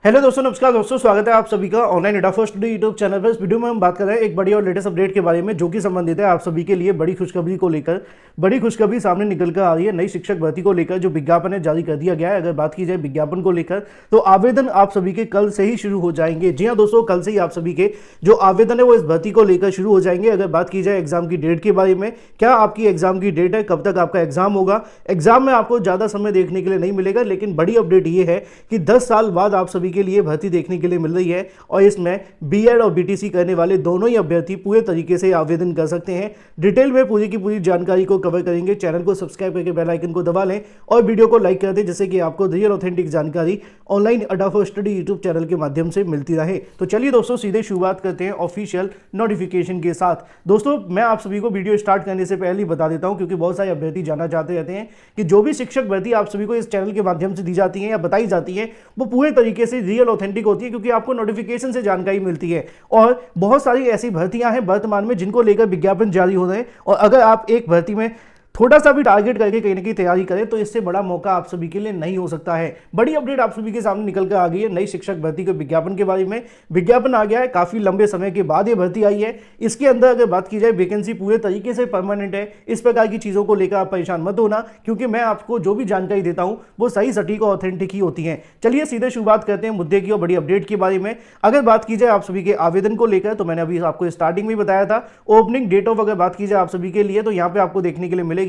Hello दोस्तों, नमस्कार दोस्तों, स्वागत है आप सभी का online data first day YouTube channel पर। इस वीडियो में हम बात कर रहे हैं एक बड़ी और लेटेस्ट अपडेट के बारे में, जो कि संबंधित है आप सभी के लिए बड़ी खुशखबरी को लेकर। बड़ी खुशखबरी सामने निकल कर आ रही है नई शिक्षक भर्ती को लेकर, जो विज्ञापन है जारी कर दिया गया है। अगर बात की जाए विज्ञापन को लेकर, तो आवेदन आप सभी के कल से ही शुरू हो जाएंगे। जी हाँ दोस्तों, कल से ही आप सभी के जो आवेदन है वो इस भर्ती को लेकर शुरू हो जाएंगे। अगर बात की जाए एग्जाम की डेट के बारे में, क्या आपकी एग्जाम की डेट है, कब तक आपका एग्जाम होगा। एग्जाम में आपको ज्यादा समय देखने के लिए नहीं मिलेगा, लेकिन बड़ी अपडेट ये है कि 10 साल बाद आप सभी के लिए भर्ती देखने के लिए मिल रही है, और इसमें बीएड और बीटीसी करने वाले दोनों ही अभ्यर्थी पूरे तरीके से आवेदन कर सकते हैं। डिटेल में पूरी की पूरी जानकारी को कवर करेंगे। चैनल को सब्सक्राइब करके बेल आइकन को दबा लें और वीडियो को लाइक कर दें, जिससे कि आपको रियल ऑथेंटिक जानकारी ऑनलाइन अड्डा फॉर स्टडी यूट्यूब चैनल के माध्यम से मिलती रहे। तो चलिए दोस्तों, सीधे शुरुआत करते हैं ऑफिशियल नोटिफिकेशन के साथ। दोस्तों, मैं आप सभी को वीडियो स्टार्ट करने से पहले ही बता देता हूं, क्योंकि बहुत सारे अभ्यर्थी जानना चाहते रहते हैं कि जो भी शिक्षक भर्ती आप सभी को इस चैनल के माध्यम से दी जाती है या बताई जाती है, वो पूरे तरीके से रियल ऑथेंटिक होती है, क्योंकि आपको नोटिफिकेशन से जानकारी मिलती है। और बहुत सारी ऐसी भर्तियां हैं वर्तमान में जिनको लेकर विज्ञापन जारी हो रहे हैं, और अगर आप एक भर्ती में थोड़ा सा भी टारगेट करके कहीं ना कहीं तैयारी करें, तो इससे बड़ा मौका आप सभी के लिए नहीं हो सकता है। बड़ी अपडेट आप सभी के सामने निकल कर आ गई है नई शिक्षक भर्ती के विज्ञापन के बारे में। विज्ञापन आ गया है, काफी लंबे समय के बाद ये भर्ती आई है। इसके अंदर अगर बात की जाए, वैकेंसी पूरे तरीके से परमानेंट है। इस प्रकार की चीजों को लेकर आप परेशान मत होना, क्योंकि मैं आपको जो भी जानकारी देता हूं वो सही, सटीक और ऑथेंटिक ही होती है। चलिए सीधे शुरुआत करते हैं मुद्दे की और बड़ी अपडेट के बारे में। अगर बात की जाए आप सभी के आवेदन को लेकर, तो मैंने अभी आपको स्टार्टिंग में बताया था ओपनिंग डेट ऑफ, अगर बात की जाए आप सभी के लिए, तो यहाँ पे आपको देखने के लिए मिलेगी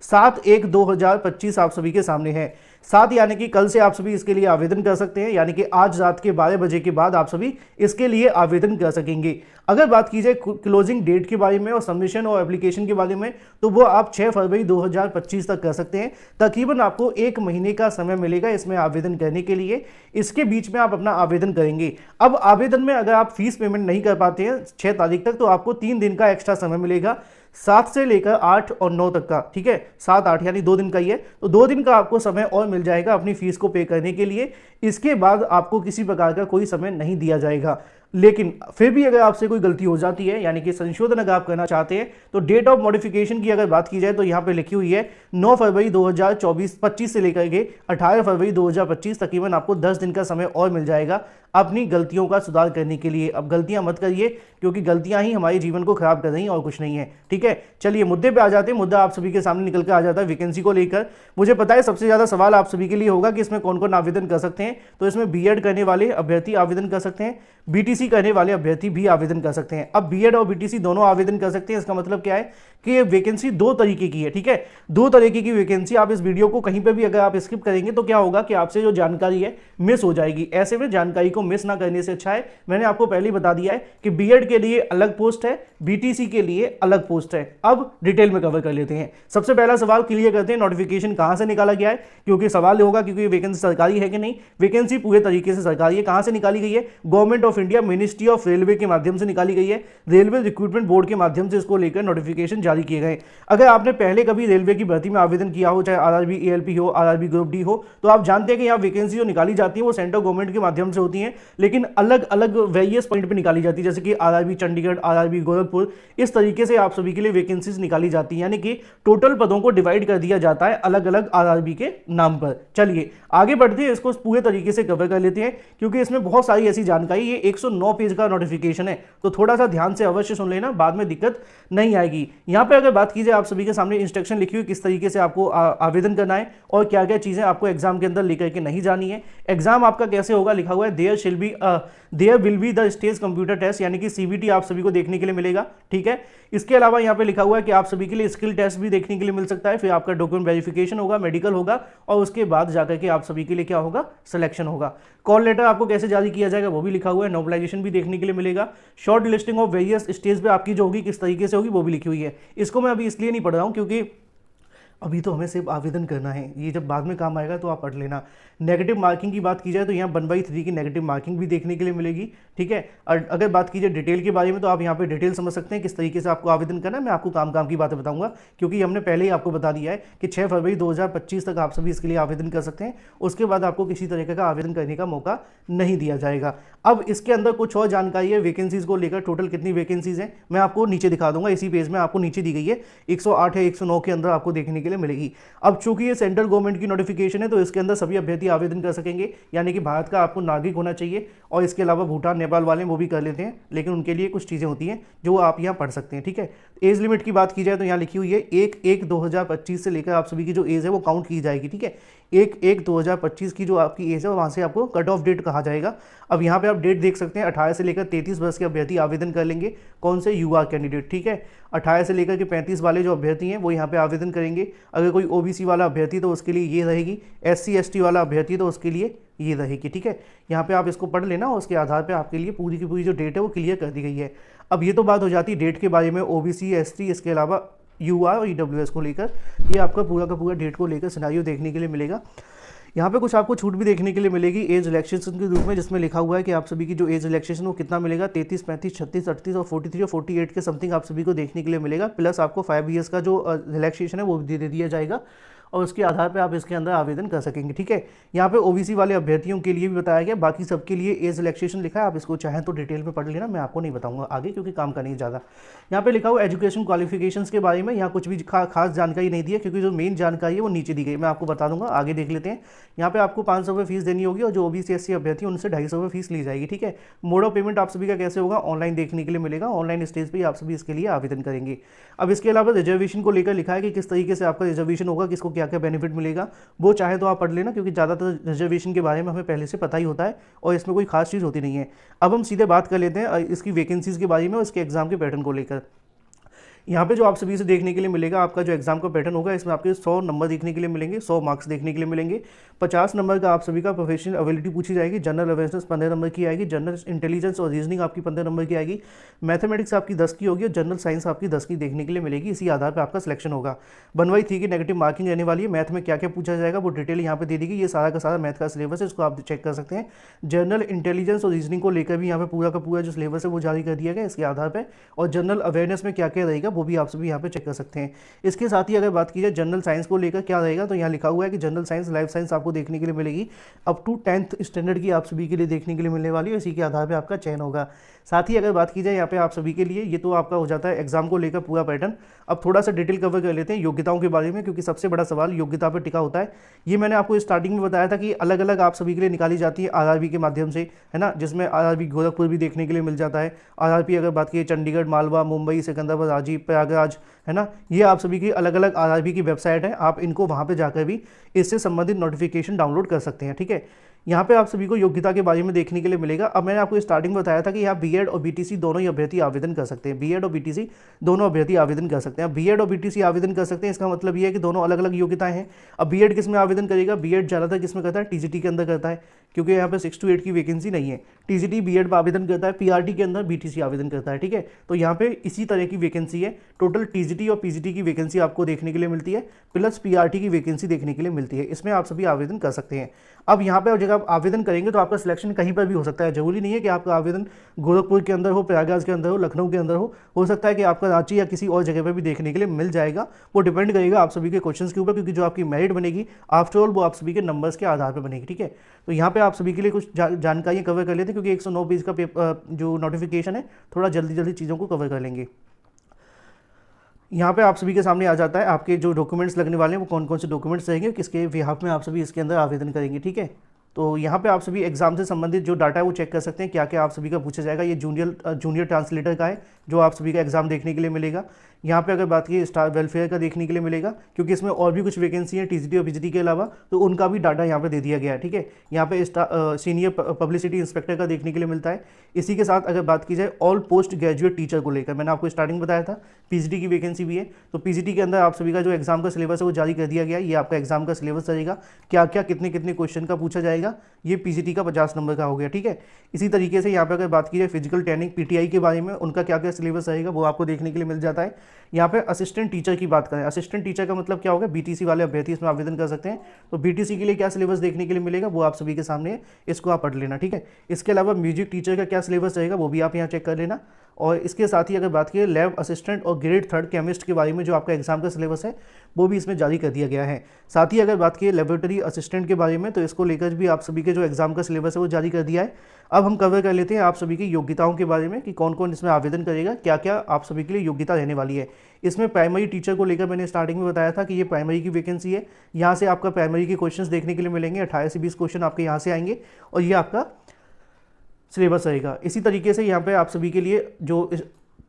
7/1/2025 आप सभी के सामने है। 7 यानी कि कल से आप सभी इसके लिए आवेदन कर सकते हैं, यानी कि आज रात के 12 बजे के बाद आप सभी इसके लिए आवेदन कर सकेंगे। अगर बात की जाए क्लोजिंग डेट के बारे में और सबमिशन और एप्लीकेशन के बारे में, तो वो आप 6 फरवरी 2025 तक कर सकते हैं। तकरीबन आपको 1 महीने का समय मिलेगा इसमें आवेदन करने के लिए। इसके बीच में आप अपना आवेदन करेंगे। अब आवेदन में अगर आप फीस पेमेंट नहीं कर पाते हैं 6 तारीख तक, तो आपको 3 दिन का एक्स्ट्रा समय मिलेगा, 7 से लेकर 8 और 9 तक का। ठीक है, 7-8 यानी 2 दिन का ही है, तो 2 दिन का आपको समय और मिल जाएगा अपनी फीस को पे करने के लिए। इसके बाद आपको किसी प्रकार का कोई समय नहीं दिया जाएगा। लेकिन फिर भी अगर आपसे कोई गलती हो जाती है, यानी कि संशोधन अगर आप करना चाहते हैं, तो डेट ऑफ मॉडिफिकेशन की अगर बात की जाए, तो यहाँ पे लिखी हुई है 9 फरवरी 2025 से लेकर के 18 फरवरी 2025, तकरीबन आपको 10 दिन का समय और मिल जाएगा अपनी गलतियों का सुधार करने के लिए। अब गलतियां मत करिए, क्योंकि गलतियां ही हमारे जीवन को खराब कर रही हैं और कुछ नहीं है। ठीक है, चलिए मुद्दे पे आ जाते हैं। मुद्दा आप सभी के सामने निकल कर आ जाता है वैकेंसी को लेकर। मुझे पता है सबसे ज्यादा सवाल आप सभी के लिए होगा कि इसमें कौन कौन आवेदन कर सकते हैं। तो इसमें बीएड करने वाले अभ्यर्थी आवेदन कर सकते हैं, बीटीसी करने वाले अभ्यर्थी भी आवेदन कर सकते हैं। अब बीएड और बीटीसी दोनों आवेदन कर सकते हैं। इसका मतलब क्या है कि ये वैकेंसी 2 तरीके की है। ठीक है, 2 तरीके की वैकेंसी। आप इस वीडियो को कहीं पे भी अगर आप स्किप करेंगे, तो क्या होगा कि आपसे जो जानकारी है मिस हो जाएगी। ऐसे में जानकारी को मिस ना करने से अच्छा है, मैंने आपको पहले ही बता दिया है कि बीएड के लिए अलग पोस्ट है, बीटीसी के लिए अलग पोस्ट है। अब डिटेल में कवर कर लेते हैं। सबसे पहला सवाल क्लियर करते हैं, नोटिफिकेशन कहां से निकाला गया है, क्योंकि सवाल होगा क्योंकि वैकेंसी सरकारी है कि नहीं। वैकेंसी पूरे तरीके से सरकारी है। कहां से निकाली गई है? Government of India, ministry of railway के माध्यम से निकाली गई है। रेलवे रिक्रूटमेंट बोर्ड के माध्यम से इसको लेकर नोटिफिकेशन जारी किए गए। अगर आपने पहले कभी रेलवे की भर्ती में आवेदन किया हो, चाहे आरआरबी एएलपी हो, आरआरबी ग्रुप डी हो, तो आप जानते हैं कि यहाँ वैकेंसी जो निकाली जाती है वो सेंट्रल गवर्नमेंट के माध्यम से होती है, लेकिन अलग अलग वेरियस पॉइंट पे निकाली जाती है, जैसे कि आरआरबी चंडीगढ़, आरआरबी गोरखपुर। इस तरीके से आप सभी के लिए वैकेंसीज निकाली जाती है, यानी कि टोटल पदों को डिवाइड कर दिया जाता है अलग अलग आरआरबी के नाम पर। चलिए आगे बढ़ते हैं, इसको पूरे तरीके से कवर कर लेते हैं, क्योंकि इसमें बहुत सारी ऐसी जानकारी। ये 109 पेज का नोटिफिकेशन है, तो थोड़ा सा ध्यान से अवश्य सुन लेना, बाद में दिक्कत नहीं आएगी। यहाँ पे अगर बात की जाए, आप सभी के सामने इंस्ट्रक्शन लिखी हुई किस तरीके से आपको आवेदन करना है और क्या क्या चीजें आपको एग्जाम के अंदर लेकर के नहीं जानी है। एग्जाम आपका कैसे होगा, लिखा हुआ है there will be the stage computer test, यानी कि सीबीटी आप सभी को देखने के लिए मिलेगा। ठीक है, इसके अलावा यहाँ पे लिखा हुआ है कि आप सभी के लिए स्किल टेस्ट भी देखने के लिए मिल सकता है। फिर आपका डॉक्यूमेंट वेरिफिकेशन होगा, मेडिकल होगा, और उसके बाद जाकर के आप सभी के लिए क्या होगा, सिलेक्शन होगा। कॉल लेटर आपको कैसे जारी किया जाएगा वो भी लिखा हुआ है। नोबलाइजेशन भी देखने के लिए मिलेगा। Short listing of various stage पे आपकी जो होगी किस तरीके से होगी वो भी लिखी हुई है। इसको मैं अभी इसलिए नहीं पढ़ रहा हूँ क्योंकि अभी तो हमें सिर्फ आवेदन करना है, ये जब बाद में काम आएगा तो आप पढ़ लेना। नेगेटिव मार्किंग की बात की जाए, तो यहाँ 1/3 की नेगेटिव मार्किंग भी देखने के लिए मिलेगी। ठीक है, और अगर बात की जाए डिटेल के बारे में, तो आप यहाँ पे डिटेल समझ सकते हैं किस तरीके से आपको आवेदन करना है। मैं आपको काम की बातें बताऊंगा, क्योंकि हमने पहले ही आपको बता दिया है कि 6 फरवरी 2025 तक आप सभी इसके लिए आवेदन कर सकते हैं। उसके बाद आपको किसी तरीके का आवेदन करने का मौका नहीं दिया जाएगा। अब इसके अंदर कुछ और जानकारी है वैकेंसीज को लेकर। टोटल कितनी वैकेंसीज हैं मैं आपको नीचे दिखा दूंगा, इसी पेज में आपको नीचे दी गई है। 108 है, 109 के अंदर आपको देखने के लिए लिए मिलेगी। अब चूंकि ये सेंट्रल गवर्नमेंट की नोटिफिकेशन है तो इसके अंदर सभी अभ्यर्थी आवेदन कर सकेंगे, यानी कि भारत का आपको नागरिक होना चाहिए, और इसके अलावा भूटान नेपाल वाले वो भी कर लेते हैं, लेकिन उनके लिए कुछ चीज़ें होती हैं जो आप यहाँ पढ़ सकते हैं। ठीक है, एज लिमिट की बात की जाए तो यहाँ लिखी हुई है 1/1/2025 से लेकर आप सभी की जो एज है वो काउंट की जाएगी। ठीक है, 1/1/2025 की जो आपकी एज है वहाँ से आपको कट ऑफ डेट कहा जाएगा। अब यहाँ पे आप डेट देख सकते हैं, 18 से लेकर 33 वर्ष के अभ्यर्थी आवेदन कर लेंगे। कौन से? युवा कैंडिडेट। ठीक है, 18 से लेकर के 35 वाले जो अभ्यर्थी हैं वो यहाँ पे आवेदन करेंगे। अगर कोई ओबीसी वाला अभ्यर्थी तो उसके लिए ये रहेगी, SC ST वाला अभ्यर्थी तो उसके लिए ये रहेगी। ठीक है, यहाँ पे आप इसको पढ़ लेना और उसके आधार पे आपके लिए पूरी की पूरी जो डेट है वो क्लियर कर दी गई है। अब ये तो बात हो जाती है डेट के बारे में, OBC ST इसके अलावा युवा और EWS को लेकर, ये आपका पूरा का पूरा डेट को लेकर सिनेरियो देखने के लिए मिलेगा। यहाँ पे कुछ आपको छूट भी देखने के लिए मिलेगी एज रिलैक्सेशन के रूप में, जिसमें लिखा हुआ है कि आप सभी की जो एज रिलैक्सेशन वो कितना मिलेगा, 33, 35, 36, 38 और 43 और 48 के समथिंग आप सभी को देखने के लिए मिलेगा। प्लस आपको 5 ईयर्स का जो रिलैक्सेशन है वो भी दे दिया जाएगा, और उसके आधार पे आप इसके अंदर आवेदन कर सकेंगे। ठीक है, यहाँ पे OBC वाले अभ्यर्थियों के लिए भी बताया गया, बाकी सबके लिए एज रिलैक्सेशन लिखा है, आप इसको चाहें तो डिटेल में पढ़ लेना, मैं आपको नहीं बताऊंगा आगे क्योंकि काम का नहीं ज़्यादा। यहाँ पे लिखा हुआ एजुकेशन क्वालिफिकेशंस के बारे में, यहाँ कुछ भी खास जानकारी नहीं दी है क्योंकि जो मेन जानकारी है वो नीचे दी गई, मैं आपको बता दूंगा, आगे देख लेते हैं। यहाँ पे आपको 500 रुपये फीस देनी होगी और जो OBC SC अभ्यर्थी उनसे 250 रुपये फीस ली जाएगी। ठीक है, मोड ऑफ पेमेंट आप सभी का कैसे होगा, ऑनलाइन देखने के लिए मिलेगा, ऑनलाइन स्टेज पर आप सभी इसके लिए आवेदन करेंगे। अब इसके अलावा रिजर्वेशन को लेकर लिखा है कि किस तरीके से आपका रिजर्वेशन होगा, किसको क्या क्या बेनिफिट मिलेगा, वो चाहे तो आप पढ़ लेना क्योंकि ज़्यादातर रिजर्वेशन के बारे में हमें पहले से पता ही होता है और इसमें कोई खास चीज़ होती नहीं है। अब हम सीधे बात कर लेते हैं इसकी वैकेंसीज़ के बारे में और इसके एग्जाम के पैटर्न को लेकर। यहाँ पे जो आप सभी से देखने के लिए मिलेगा, आपका जो एग्जाम का पैटर्न होगा इसमें आपके 100 नंबर देखने के लिए मिलेंगे, 100 मार्क्स देखने के लिए मिलेंगे। 50 नंबर का आप सभी का प्रोफेशनल एबिलिटी पूछी जाएगी, जनरल अवेयरनेस 15 नंबर की आएगी, जनरल इंटेलिजेंस और रीजनिंग आपकी 15 नंबर की आएगी, मैथमेटिक्स आपकी 10 की होगी और जनरल साइंस आपकी 10 की देखने के लिए मिलेगी। इसी आधार पर आपका सिलेक्शन होगा। 1/3 की नेगेटिव मार्किंग रहने वाली है। मैथ में क्या क्या पूछा जाएगा वो डिटेल यहाँ पे दे दी गई, ये सारा का सारा मैथ का सिलेबस है, इसको आप चेक कर सकते हैं। जनरल इंटेलिजेंस और रीजनिंग को लेकर भी यहाँ पे पूरा का पूरा जो सिलेबस है वो जारी कर दिया गया इसके आधार पर, और जनरल अवेयरनेस में क्या क्या रहेगा वो भी आप सभी यहाँ पे चेक कर सकते हैं। इसके साथ ही अगर बात की जाए जनरल साइंस को लेकर क्या रहेगा, तो यहाँ लिखा हुआ है कि जनरल साइंस, लाइफ साइंस आपको देखने के लिए मिलेगी, अप टू 10th स्टैंडर्ड की आप सभी के लिए देखने के लिए मिलने वाली है, इसी के आधार पे आपका चयन होगा। साथ ही अगर बात की जाए यहाँ पे आप सभी के लिए, ये तो आपका हो जाता है एग्जाम को लेकर पूरा पैटर्न। अब थोड़ा सा डिटेल कवर कर लेते हैं योग्यताओं के बारे में, क्योंकि सबसे बड़ा सवाल योग्यता पर टिका होता है। ये मैंने आपको स्टार्टिंग में बताया था कि अलग अलग आप सभी के लिए निकाली जाती है RRB के माध्यम से, है ना, जिसमें RRB गोरखपुर भी देखने के लिए मिल जाता है। RRB अगर बात की चंडीगढ़, मालवा, मुंबई, सिकंदराबाद, रांची, प्रयागराज, है ना, ये आप सभी की अलग अलग RRB की वेबसाइट है, आप इनको वहाँ पे जाकर भी इससे संबंधित नोटिफिकेशन डाउनलोड कर सकते हैं। ठीक है, यहाँ पे आप सभी को योग्यता के बारे में देखने के लिए मिलेगा। अब मैंने आपको स्टार्टिंग में बताया था कि यहाँ B.Ed और BTC दोनों ही अभ्यर्थी आवेदन कर सकते हैं, B.Ed और BTC दोनों अभ्यर्थी आवेदन कर सकते हैं। B.Ed और BTC आवेदन कर सकते हैं, इसका मतलब ये है कि दोनों अलग अलग योग्यताएं हैं। अब B.Ed किस में आवेदन करेगा, B.Ed ज़्यादातर किस में करता है, TGT के अंदर करता है, क्योंकि यहाँ पे 6 to 8 की वैकेंसी नहीं है। TGT B.Ed पर आवेदन करता है, PRT के अंदर BTC आवेदन करता है। ठीक है, तो यहाँ पे इसी तरह की वैकेंसी है। टोटल TGT और PGT की वैकेंसी आपको देखने के लिए मिलती है, प्लस PRT की वैकेंसी देखने के लिए मिलती है, इसमें आप सभी आवेदन कर सकते हैं। अब यहाँ पे जब आप आवेदन करेंगे तो आपका सिलेक्शन कहीं पर भी हो सकता है, जरूरी नहीं है कि आपका आवेदन गोरखपुर के अंदर हो, प्रयागराज के अंदर हो, लखनऊ के अंदर हो सकता है कि आपका रांची या किसी और जगह पर भी देखने के लिए मिल जाएगा। वो डिपेंड करेगा आप सभी के क्वेश्चंस के ऊपर, क्योंकि जो आपकी मेरिट बनेगी आफ्टर ऑल वो आप सभी के नंबर्स के आधार पर बनेगी। ठीक है, तो यहाँ पे आप सभी के लिए कुछ जानकारियाँ कवर कर लेते हैं, क्योंकि 109 पेज का जो नोटिफिकेशन है, थोड़ा जल्दी जल्दी चीज़ों को कवर कर लेंगे। यहाँ पे आप सभी के सामने आ जाता है आपके जो डॉक्यूमेंट्स लगने वाले हैं वो कौन कौन से डॉक्यूमेंट्स रहेंगे, किसके बिहाफ में आप सभी इसके अंदर आवेदन करेंगे। ठीक है, तो यहाँ पे आप सभी एग्जाम से संबंधित जो डाटा है वो चेक कर सकते हैं, क्या क्या आप सभी का पूछा जाएगा। ये जूनियर ट्रांसलेटर का है जो आप सभी का एग्जाम देखने के लिए मिलेगा। यहाँ पे अगर बात की स्टाफ वेलफेयर का देखने के लिए मिलेगा, क्योंकि इसमें और भी कुछ वैकेंसी है TGT और BGT के अलावा, तो उनका भी डाटा यहाँ पे दे दिया गया है। ठीक है, यहाँ पे सीनियर पब्लिसिटी इंस्पेक्टर का देखने के लिए मिलता है। इसी के साथ अगर बात की जाए ऑल पोस्ट ग्रेजुएट टीचर को लेकर, मैंने आपको स्टार्टिंग बताया था PGT की वैकेंसी भी है, तो PGT के अंदर आप सभी का जो एग्जाम का सिलेबस है वो जारी कर दिया गया है। ये आपका एग्जाम का सिलेबस रहेगा, क्या क्या कितने कितने क्वेश्चन का पूछा जाएगा, ये PGT का 50 नंबर का हो गया। ठीक है, इसी तरीके से यहाँ पे अगर बात की जाए फिजिकल ट्रेनिंग PTI के बारे में, उनका क्या क्या सिलेबस रहेगा वो आपको देखने के लिए मिल जाता है। यहाँ पे असिस्टेंट टीचर की बात करें, असिस्टेंट टीचर का मतलब क्या होगा, BTC वाले अभ्यर्थी इसमें आवेदन कर सकते हैं। तो BTC के लिए क्या सिलेबस देखने के लिए मिलेगा वो आप सभी के सामने है, इसको आप पढ़ लेना। ठीक है, इसके अलावा म्यूजिक टीचर का क्या सिलेबस रहेगा वो भी आप यहाँ चेक कर लेना। और इसके साथ ही अगर बात करें लैब असिस्टेंट और ग्रेड 3 केमिस्ट के बारे में जो आपका एग्जाम का सिलेबस है वो भी इसमें जारी कर दिया गया है। साथ ही अगर बात करें लेबोरेटरी असिस्टेंट के बारे में तो इसको लेकर भी आप सभी के जो एग्जाम का सिलेबस है वो जारी कर दिया है। अब हम कवर कर लेते हैं आप सभी की योग्यताओं के बारे में कि कौन कौन इसमें आवेदन करेगा, क्या क्या आप सभी के लिए योग्यता रहने वाली है। इसमें प्राइमरी टीचर को लेकर मैंने स्टार्टिंग में बताया था कि ये प्राइमरी की वैकेंसी है। यहाँ से आपका प्राइमरी के क्वेश्चंस देखने के लिए मिलेंगे, 18 से 20 क्वेश्चन आपके यहाँ से आएंगे और ये आपका सिलेबस रहेगा। इसी तरीके से यहाँ पे आप सभी के लिए जो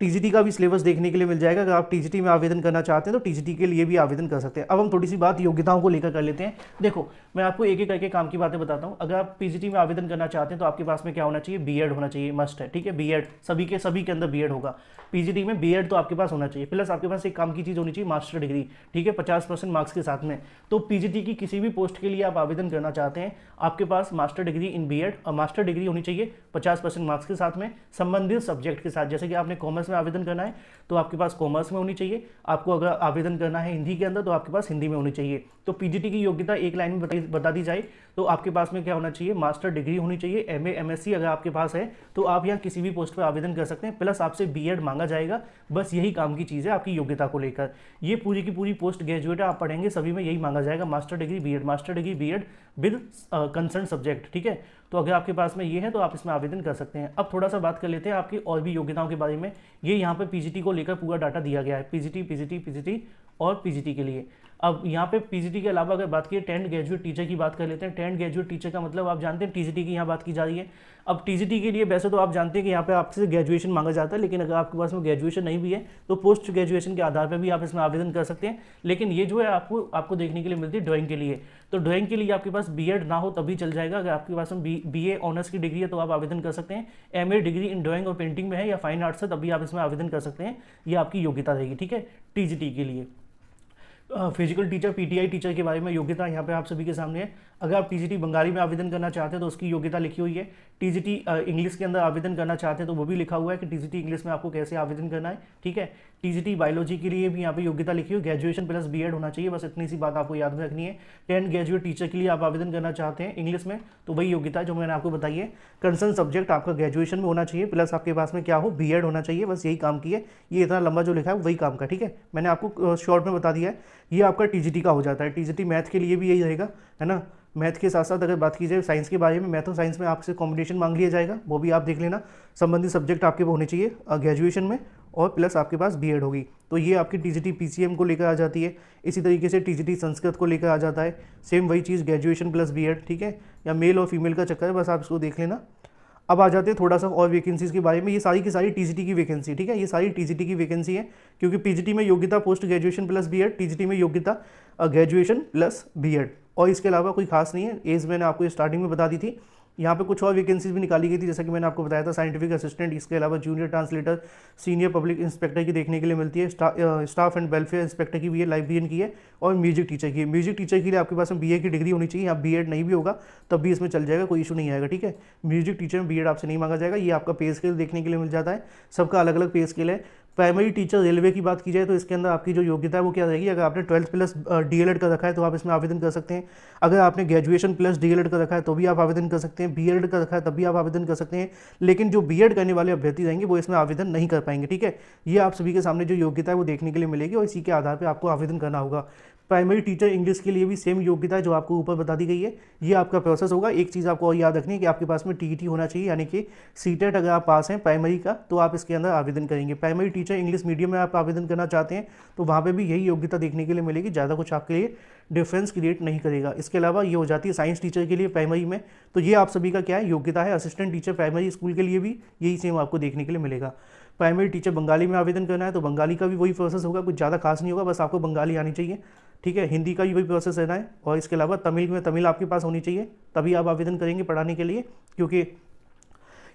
टीजीटी का भी सिलेबस देखने के लिए मिल जाएगा। अगर आप टीजीटी में आवेदन करना चाहते हैं तो टीजीटी के लिए भी आवेदन कर सकते हैं। अब हम थोड़ी सी बात योग्यताओं को लेकर कर लेते हैं। देखो, मैं आपको एक एक करके काम की बातें बताता हूँ। अगर आप पीजीटी में आवेदन करना चाहते हैं तो आपके पास में क्या होना चाहिए, बीएड होना चाहिए, मस्ट है, ठीक है। बीएड सभी के अंदर बीएड होगा। पीजीटी में बीएड तो आपके पास होना चाहिए, प्लस आपके पास एक काम की चीज़ होनी चाहिए, मास्टर डिग्री, ठीक है, 50% मार्क्स के साथ में। तो पीजीटी की किसी भी पोस्ट के लिए आप आवेदन करना चाहते हैं, आपके पास मास्टर डिग्री इन बीएड और मास्टर डिग्री होनी चाहिए 50% मार्क्स के साथ में, संबंधित सब्जेक्ट के साथ। जैसे कि आपने कॉमर्स में आवेदन करना है तो आपके पास कॉमर्स में होनी चाहिए, आपको अगर आवेदन करना है हिंदी के अंदर तो आपके पास हिंदी में होनी चाहिए। तो पीजीटी की योग्यता एक लाइन में बता दी जाए तो आपके पास में क्या होना चाहिए, मास्टर डिग्री होनी चाहिए, एमए एमएससी अगर आपके पास है तो आप यहाँ किसी भी पोस्ट पर आवेदन कर सकते हैं, प्लस आपसे बीएड मांगा जाएगा। बस यही काम की चीज़ है आपकी योग्यता को लेकर। ये पूरी की पूरी पोस्ट ग्रेजुएट आप पढ़ेंगे, सभी में यही मांगा जाएगा, master degree BEd with concern subject, ठीक है। तो अगर आपके पास में ये है तो आप इसमें आवेदन कर सकते हैं। अब थोड़ा सा बात कर लेते हैं आपकी और भी योग्यताओं के बारे में। ये यहाँ पे पीजीटी को लेकर पूरा डाटा दिया गया है, पीजीटी और पीजीटी के लिए। अब यहाँ पे पीजीटी के अलावा अगर बात की 10th ग्रेजुएट टीचर की बात कर लेते हैं। 10th ग्रेजुएट टीचर का मतलब आप जानते हैं टीजीटी की यहाँ बात की जा रही है। अब टीजीटी के लिए वैसे तो आप जानते हैं कि यहाँ पे आपसे ग्रेजुएशन मांगा जाता है, लेकिन अगर आपके पास में ग्रेजुएशन नहीं भी है तो पोस्ट ग्रेजुएशन के आधार पर भी आप इसमें आवेदन कर सकते हैं। लेकिन ये जो है आपको देखने के लिए मिलती है ड्राइंग के लिए। तो ड्राइंग के लिए आपके पास बीएड ना हो तभी चल जाएगा। अगर आपके पास में बीए ऑनर्स की डिग्री है तो आप आवेदन कर सकते हैं। एमए डिग्री इन ड्राइंग और पेंटिंग में है या फाइन आर्ट्स है तभी आप इसमें आवेदन कर सकते हैं। ये आपकी योग्यता रहेगी, ठीक है, टीजीटी के लिए। फिजिकल टीचर पीटीआई टीचर के बारे में योग्यता यहाँ पे आप सभी के सामने है। अगर आप टीजीटी बंगाली में आवेदन करना चाहते हैं तो उसकी योग्यता लिखी हुई है। टीजीटी इंग्लिश के अंदर आवेदन करना चाहते हैं तो वो भी लिखा हुआ है कि टीजीटी इंग्लिश में आपको कैसे आवेदन करना है, ठीक है। टीजीटी बायोलॉजी के लिए भी यहाँ पे योग्यता लिखी हुई, ग्रेजुएशन प्लस बीएड होना चाहिए, बस इतनी सी बात आपको याद में रखनी है। 10th ग्रेजुएट टीचर के लिए आप आवेदन करना चाहते हैं इंग्लिश में तो वही योग्यता है जो मैंने आपको बताई है। कंसर्न सब्जेक्ट आपका ग्रेजुएशन में होना चाहिए, प्लस आपके पास में क्या हो, बीएड होना चाहिए, बस यही काम की है। ये इतना लंबा जो लिखा है वही काम का, ठीक है, मैंने आपको शॉर्ट में बता दिया है। ये आपका टीजीटी का हो जाता है। टीजीटी मैथ के लिए भी यही रहेगा, है ना। मैथ के साथ साथ अगर बात की जाए साइंस के बारे में, मैथ और साइंस में आपसे कॉम्बिनेशन मांग लिया जाएगा, वो भी आप देख लेना। संबंधित सब्जेक्ट आपके वो होने चाहिए ग्रेजुएशन में और प्लस आपके पास बीएड होगी। तो ये आपकी टीजीटी पीसीएम को लेकर आ जाती है। इसी तरीके से टीजीटी संस्कृत को लेकर आ जाता है, सेम वही चीज़, ग्रेजुएशन प्लस बीएड, ठीक है, या मेल और फीमेल का चक्कर है, बस आप इसको देख लेना। अब आ जाते हैं थोड़ा सा और वैकेंसीज़ के बारे में। ये सारी की सारी टीजीटी की वैकेंसी, ठीक है, ये सारी टीजीटी की वैकेंसी है, क्योंकि पीजीटी में योग्यता post graduation plus BEd, TGT में योग्यता ग्रेजुएशन प्लस बीएड, और इसके अलावा कोई खास नहीं है। एज मैंने आपको स्टार्टिंग में बता दी थी। यहाँ पे कुछ और वैकेंसीज भी निकाली गई थी, जैसा कि मैंने आपको बताया था, साइंटिफिक असिस्टेंट, इसके अलावा junior translator, senior public inspector की देखने के लिए मिलती है, स्टाफ एंड वेलफेयर इंस्पेक्टर की भी है, लाइब्रेरियन की है, और म्यूजिक टीचर की है। म्यूजिक टीचर के लिए आपके पास में बीए की डिग्री होनी चाहिए, यहाँ बीएड नहीं भी होगा तब भी इसमें चल जाएगा, कोई इशू नहीं आएगा, ठीक है। म्यूजिक टीचर में बीएड आपसे नहीं मांगा जाएगा। ये आपका पे स्केल देखने के लिए मिल जाता है, सबका अलग अलग पे स्केल है। प्राइमरी टीचर रेलवे की बात की जाए तो इसके अंदर आपकी जो योग्यता है वो क्या रहेगी, अगर आपने 12th प्लस डीएलएड का रखा है तो आप इसमें आवेदन कर सकते हैं। अगर आपने ग्रेजुएशन प्लस डीएलएड का रखा है तो भी आप आवेदन कर सकते हैं। बीएड का रखा है तब भी आप आवेदन कर सकते हैं, लेकिन जो बीएड करने वाले अभ्यर्थी रहेंगे वो इसमें आवेदन नहीं कर पाएंगे, ठीक है। ये आप सभी के सामने जो योग्यता है वो देखने के लिए मिलेगी और इसी के आधार पर आपको आवेदन करना होगा। प्राइमरी टीचर इंग्लिश के लिए भी सेम योग्यता है जो आपको ऊपर बता दी गई है। ये आपका प्रोसेस होगा। एक चीज़ आपको और याद रखनी है कि आपके पास में टीईटी होना चाहिए, यानी कि सीटेट अगर आप पास हैं प्राइमरी का तो आप इसके अंदर आवेदन करेंगे। प्राइमरी टीचर इंग्लिश मीडियम में आप आवेदन करना चाहते हैं तो वहाँ पे भी यही योग्यता देखने के लिए मिलेगी, ज़्यादा कुछ आपके लिए डिफरेंस क्रिएट नहीं करेगा। इसके अलावा ये हो जाती है साइंस टीचर के लिए प्राइमरी में, तो ये आप सभी का क्या है, योग्यता है। असिस्टेंट टीचर प्राइमरी स्कूल के लिए भी यही सेम आपको देखने के लिए मिलेगा। प्राइमरी टीचर बंगाली में आवेदन करना है तो बंगाली का भी वही प्रोसेस होगा, कुछ ज़्यादा खास नहीं होगा, बस आपको बंगाली आनी चाहिए, ठीक है। हिंदी का भी वही प्रोसेस रहना है, और इसके अलावा तमिल में तमिल आपके पास होनी चाहिए, तभी आप आवेदन करेंगे पढ़ाने के लिए, क्योंकि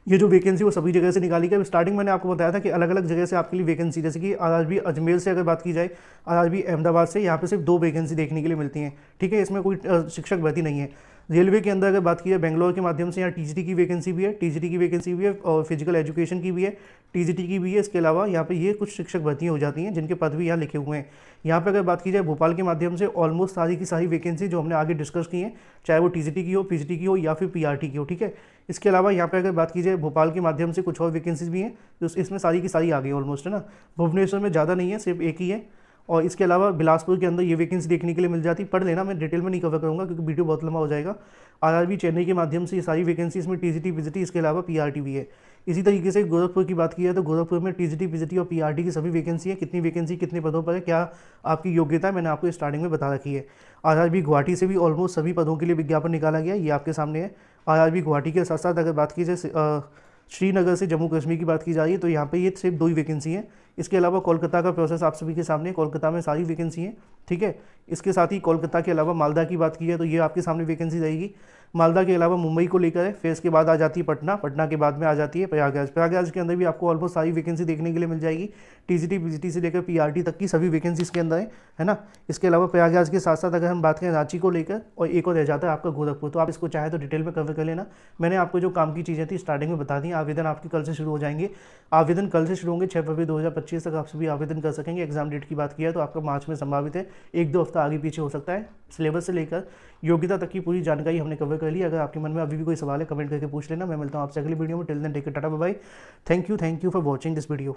ये जो वैकेंसी वो सभी जगह से निकाली गई। स्टार्टिंग मैंने आपको बताया था कि अलग अलग जगह से आपके लिए वैकेंसी, जैसे कि आरआरबी अजमेर से अगर बात की जाए, आरआरबी अहमदाबाद से, यहाँ पे सिर्फ 2 वैकेंसी देखने के लिए मिलती हैं, ठीक है। इसमें कोई शिक्षक भर्ती नहीं है। रेलवे के अंदर अगर बात की जाए बेंगलोर के माध्यम से यहाँ टीजीटी की वैकेंसी भी है, टीजीटी की वैकेंसी भी है और फिजिकल एजुकेशन की भी है, टीजीटी की भी है। इसके अलावा यहाँ पे ये कुछ शिक्षक भर्तियाँ हो जाती हैं जिनके पद भी यहाँ लिखे हुए हैं। यहाँ पे अगर बात की जाए भोपाल के माध्यम से ऑलमोस्ट सारी की सारी वैकेंसी जो हमने आगे डिस्कस की हैं, चाहे वो टीजीटी की हो, पीजीटी की हो या फिर पीआरटी की हो, ठीक है। इसके अलावा यहाँ पे अगर बात की जाए भोपाल के माध्यम से कुछ और वैकेंसीज भी हैं, तो इसमें सारी की सारी आ गई ऑलमोस्ट, है ना। भुवनेश्वर में ज़्यादा नहीं है, सिर्फ एक ही है। और इसके अलावा बिलासपुर के अंदर ये वैकेंसी देखने के लिए मिल जाती, पढ़ लेना, मैं डिटेल में नहीं कवर करूँगा क्योंकि वीडियो बहुत लंबा हो जाएगा। आरआरबी चेन्नई के माध्यम से ये सारी वैकेंसी, इसमें टीजीटी पीजीटी इसके अलावा पीआरटी भी है। इसी तरीके से गोरखपुर की बात की जाए तो गोरखपुर में टीजीटी पीजीटी और पीआरटी की सभी वैकेंसी है। कितनी वैकेंसी कितने पदों पर है, क्या आपकी योग्यता है, मैंने आपको स्टार्टिंग में बता रखी है। आरआरबी गुवाहाटी से भी ऑलमोस्ट सभी पदों के लिए विज्ञापन निकाला गया, ये आपके सामने है। आरआरबी गुवाहाटी के साथ साथ अगर बात की जाए श्रीनगर से जम्मू कश्मीर की बात की जा रही है तो यहाँ पे ये सिर्फ 2 ही वैकेंसी हैं। इसके अलावा कोलकाता का प्रोसेस आप सभी के सामने, कोलकाता में सारी वैकेंसी हैं, ठीक है। इसके साथ ही कोलकाता के अलावा मालदा की बात की जाए तो ये आपके सामने वैकेंसी रहेगी। मालदा के अलावा मुंबई को लेकर है, फिर इसके बाद आ जाती है पटना, पटना के बाद में आ जाती है प्रयागराज। प्रयागराज के अंदर भी आपको ऑलमोस्ट सारी वैकेंसी देखने के लिए मिल जाएगी। टीजीटी पीजीटी से लेकर पीआरटी तक की सभी वैकेंसी इसके अंदर है ना। इसके अलावा प्रयागराज के साथ साथ अगर हम बात करें रांची को लेकर, और एक और रह जाता है आपका गोरखपुर, तो आप इसको चाहे तो डिटेल में कवर कर लेना। मैंने आपको जो काम की चीज़ें थी स्टार्टिंग में बता दी। आवेदन आपके कल से शुरू हो जाएंगे, आवेदन कल से शुरू होंगे, 6 फरवरी 2025 तक आप सभी आवेदन कर सकेंगे। एग्जाम डेट की बात किया तो आपका मार्च में संभावित है, 1-2 हफ्ता आगे पीछे हो सकता है। सिलेबस से लेकर योग्यता तक की पूरी जानकारी हमने कवर कर ली। अगर आपके मन में अभी भी कोई सवाल है कमेंट करके पूछ लेना। मैं मिलता हूँ आपसे अगली वीडियो में। Till then take care, tata bye bye. Thank you for watching this video.